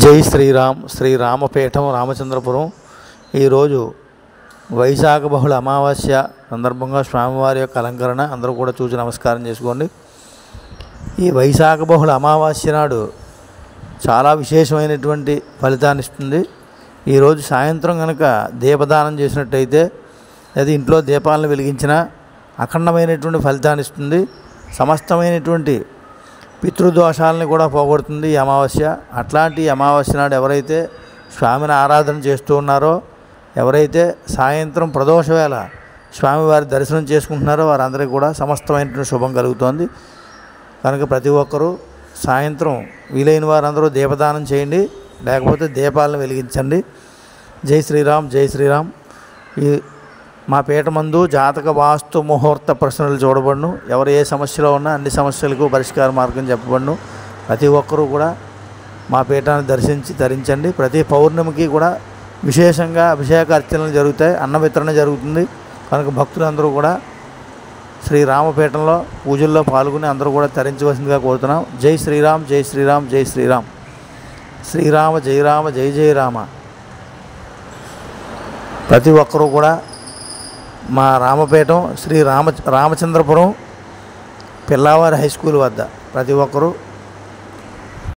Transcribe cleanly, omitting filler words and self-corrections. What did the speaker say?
జై శ్రీరామ్. శ్రీరామపీఠం రామచంద్రపురం. ఈరోజు వైశాఖ బహుళ అమావాస్య సందర్భంగా స్వామివారి యొక్క అలంకరణ అందరూ కూడా చూసి నమస్కారం చేసుకోండి. ఈ వైశాఖ బహుళ అమావాస్య నాడు చాలా విశేషమైనటువంటి ఫలితాన్ని ఇస్తుంది. ఈరోజు సాయంత్రం కనుక దీపదానం చేసినట్టయితే అది ఇంట్లో దీపాలను వెలిగించిన అఖండమైనటువంటి ఫలితాన్ని ఇస్తుంది. సమస్తమైనటువంటి పితృదోషాలని కూడా పోగొడుతుంది ఈ అమావాస్య. అట్లాంటి అమావాస్య నాడు ఎవరైతే స్వామిని ఆరాధన చేస్తూ ఉన్నారో, ఎవరైతే సాయంత్రం ప్రదోష వేళ స్వామివారి దర్శనం చేసుకుంటున్నారో వారందరికీ కూడా సమస్తమైనటువంటి శుభం కలుగుతోంది. కనుక ప్రతి ఒక్కరూ సాయంత్రం వీలైన వారందరూ దీపదానం చేయండి, లేకపోతే దీపాలను వెలిగించండి. జై శ్రీరామ్, జై శ్రీరామ్. ఈ మా పీఠమందు జాతక వాస్తు ముహూర్త ప్రశ్నలు చూడబడును. ఎవరు ఏ సమస్యలో ఉన్నా అన్ని సమస్యలకు పరిష్కార మార్గం చెప్పబడును. ప్రతి ఒక్కరూ కూడా మా పీఠాన్ని ధరించండి. ప్రతి పౌర్ణమికి కూడా విశేషంగా అభిషేక అర్చనలు జరుగుతాయి, అన్న వితరణ జరుగుతుంది. కనుక భక్తులందరూ కూడా శ్రీరామపీఠంలో పూజల్లో పాల్గొని అందరూ కూడా తరించవలసిందిగా కోరుతున్నాం. జై శ్రీరామ్, జై శ్రీరామ్, జై శ్రీరామ్. శ్రీరామ జై రామ, జై జై రామ. ప్రతి ఒక్కరూ కూడా మా రామపీఠం రామచంద్రపురం పిల్లవారి హై స్కూల్ వద్ద ప్రతి ఒక్కరూ